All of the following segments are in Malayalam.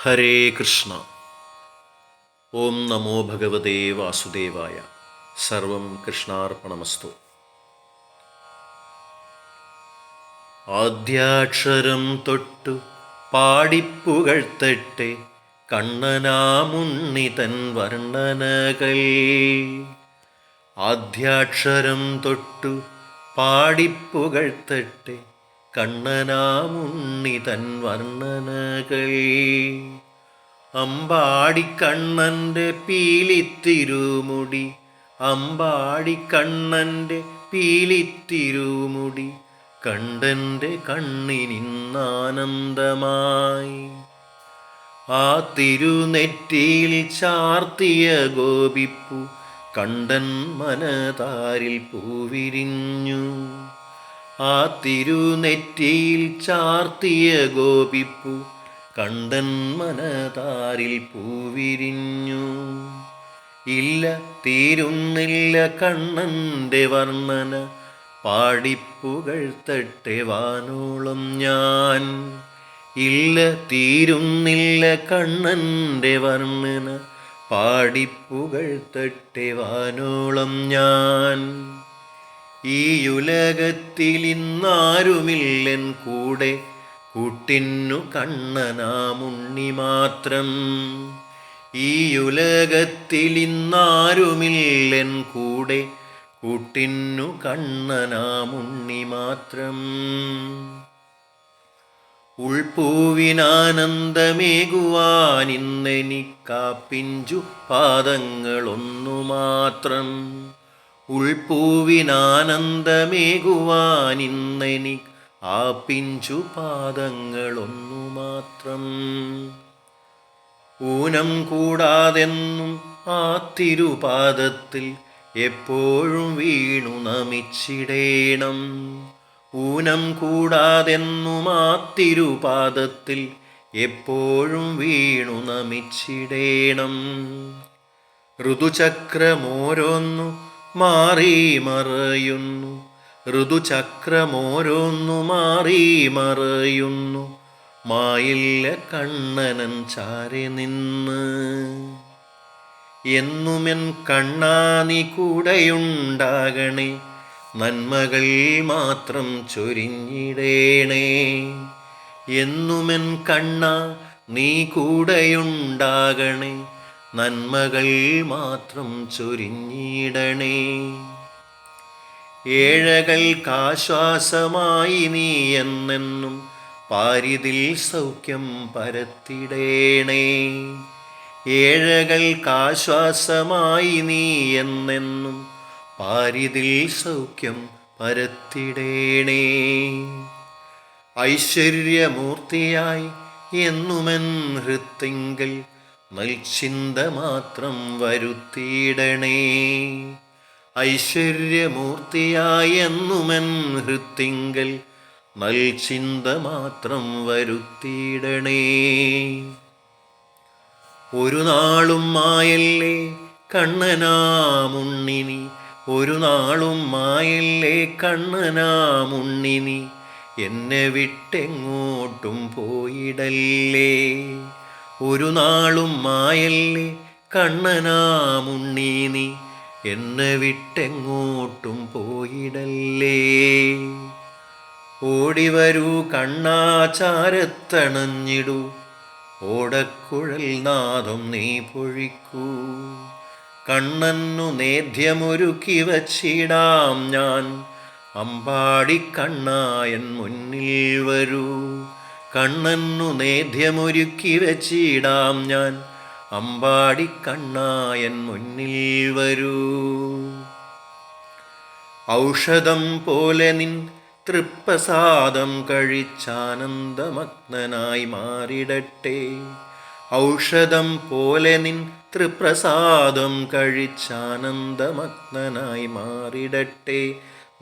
ഹരേ കൃഷ്ണ. ഓം നമോ ഭഗവതേ വാസുദേവായ. സർവം കൃഷ്ണാർപ്പണമസ്തു. ആദ്യാക്ഷരം തൊട്ടു പാടിപ്പുകഴ്ത്തട്ടെ കണ്ണനാമുണ്ണിതൻ വർണ്ണനകൾ. ആദ്യാക്ഷരം തൊട്ടു പാടിപ്പുകഴ്ത്തട്ടെ കണ്ണനാമുണ്ണിതൻ വർണ്ണനകൾ. അമ്പാടിക്കണ്ണൻ്റെ പീലിത്തിരുമുടി, അമ്പാടിക്കണ്ണൻ്റെ പീലിത്തിരുമുടി കണ്ടൻ്റെ കണ്ണിനിന്നാനന്ദമായി. ആ തിരുനെറ്റിയിൽ ചാർത്തിയ ഗോപിപ്പൂ കണ്ടൻ മനതാരിൽ പൂവിരിഞ്ഞു. ആ തിരുനെറ്റിയിൽ ചാർത്തിയ ഗോപിപ്പൂ കണ്ടൻ മനതാരിൽ പൂവിരിഞ്ഞു. ഇല്ല തീരുന്നില്ല കണ്ണൻ്റെ വർണ്ണന, പാടിപ്പുകഴ്ത്തട്ടെ വാനോളം ഞാൻ. ഇല്ല തീരുന്നില്ല കണ്ണൻ്റെ വർണ്ണന, പാടിപ്പുകഴ്ത്തട്ടെ വാനോളം ഞാൻ. ഈ ഉലകത്തിൽ ഇന്നാരുമില്ലൻ കൂടെ, കൂട്ടിന്നു കണ്ണനാമുണ്ണി മാത്രം. ഈ ഉലകത്തിൽ ഇന്നാരുമില്ലൻ കൂടെ, കൂട്ടിന്നു കണ്ണനാമുണ്ണി മാത്രം. ഉൾപ്പൂവിനാനന്ദമേകുവാനിന്നെനിക്കാ പിഞ്ചു പാദങ്ങളൊന്നു മാത്രം. ഉൾപ്പൂവിനാനന്ദമേകുവാനിന്നെനിക്ക് ആ പിഞ്ചു പാദങ്ങളൊന്നു മാത്രം. ഊനം കൂടാതെന്നും ആ തിരുപാദത്തിൽ എപ്പോഴും വീണു നമിച്ചിടേണം. ഊനം കൂടാതെന്നും ആ തിരുപാദത്തിൽ എപ്പോഴും വീണു നമിച്ചിടേണം. ഋതുചക്രമോരോന്നു മാറി മറയുന്നു, ഋതുചക്രമോരോന്നു മാറി മറയുന്നു, മായില്ല കണ്ണനൻ ചാരെ നിന്ന്. എന്നുമെൻ കണ്ണാ നീ കൂടെയുണ്ടാകണേ, നന്മകൾ മാത്രം ചൊരിഞ്ഞിടേണേ. എന്നുമെൻ കണ്ണാ നീ കൂടെയുണ്ടാകണേ, നന്മകൾ മാത്രം ചൊരിഞ്ഞിടണേ. ഏഴകൾക്കാശ്വാസമായി നീ എന്നെന്നും പാരിതിൽ സൗഖ്യം പരത്തിടേണേ. ഏഴകൾക്കാശ്വാസമായി നീ എന്നെന്നും പാരിതിൽ സൗഖ്യം പരത്തിടേണേ. ഐശ്വര്യമൂർത്തിയായി എന്നുമെൻ ഹൃത്തിങ്കൽ നൽചിന്ത മാത്രം വരുത്തിയിടണേ. ഐശ്വര്യമൂർത്തിയായി എന്നുമെൻ ഹൃത്തിങ്കൽ നൽചിന്ത മാത്രം വരുത്തിയിടണേ. ഒരു നാളും മായല്ലേ കണ്ണനാമുണ്ണിനി, ഒരു നാളും മായല്ലേ കണ്ണനാമുണ്ണിനി, എന്നെ വിട്ടെങ്ങോട്ടും പോയിടല്ലേ. ഒരു നാളും മായല്ലേ കണ്ണനാമുണ്ണീനി, എന്നെ വിട്ടെങ്ങോട്ടും പോയിടല്ലേ. ഓടിവരൂ കണ്ണാചാരത്തണഞ്ഞിടൂ, ഓടക്കുഴൽ നാദം നീ പൊഴിക്കൂ. കണ്ണന്നു നേദ്യമൊരുക്കി വച്ചിടാം ഞാൻ, അമ്പാടിക്കണ്ണായൻ മുന്നിൽ വരൂ. കണ്ണന്നു നേദ്യമൊരുക്കി വച്ചിടാം ഞാൻ, അമ്പാടിക്കണ്ണായൻ മുന്നിൽ വരൂ. ഔഷധം പോലെ നിൻ തൃപ്രസാദം കഴിച്ചാനന്ദമഗ്നനായി മാറിടട്ടെ. ഔഷധം പോലെ നിൻ തൃപ്രസാദം കഴിച്ചാനന്ദമഗ്നനായി മാറിടട്ടെ.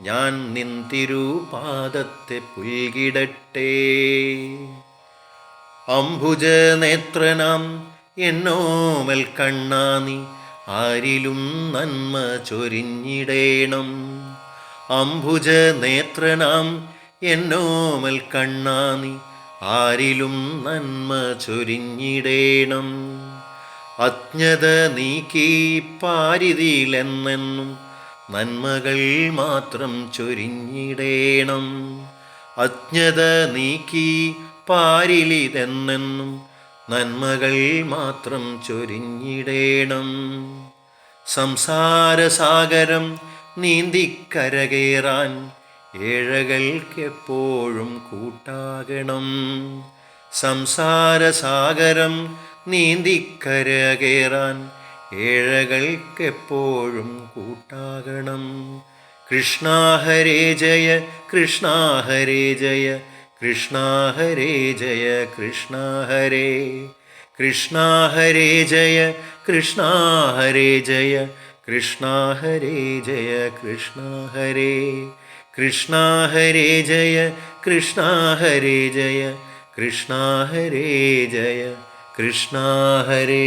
ഞാൻ നിൻ തിരുപാദത്തെ പുൽകിടട്ടെ. അംബുജനേത്രനാം എന്നോമൽ കണ്ണാ നീ ആരിലും നന്മ ചൊരിഞ്ഞിടേണം. അംബുജനേത്രനാം എന്നോമൽ കണ്ണാ നീ ആരിലും നന്മ ചൊരിഞ്ഞിടേണം. അജ്ഞത നീക്കി പാരിതിയിലെന്നെന്നും നന്മകൾ മാത്രം ചൊരിഞ്ഞിടേണം. അജ്ഞത നീക്കി പാരിലിതെന്നെന്നും നന്മകൾ മാത്രം ചൊരിഞ്ഞിടേണം. സംസാരസാഗരം നീന്തിക്കരകേറാൻ ഏഴകൾക്കെപ്പോഴും കൂട്ടാകണം. സംസാരസാഗരം നീന്തിക്കരകേറാൻ ഏഴകൾക്കെപ്പോഴും കൂട്ടാകണം. കൃഷ്ണ ഹരേ ജയ കൃഷ്ണ ഹരേ ജയ കൃഷ്ണ ഹരേ ജയ കൃഷ്ണ ഹരേ. കൃഷ്ണ ഹരേ ജയ കൃഷ്ണ ഹരേ ജയ കൃഷ്ണ ഹരേ ജയ കൃഷ്ണ ഹരേ. കൃഷ്ണ ഹരേ ജയ കൃഷ്ണ ഹരേ ജയ കൃഷ്ണ ഹരേ ജയ കൃഷ്ണ ഹരേ.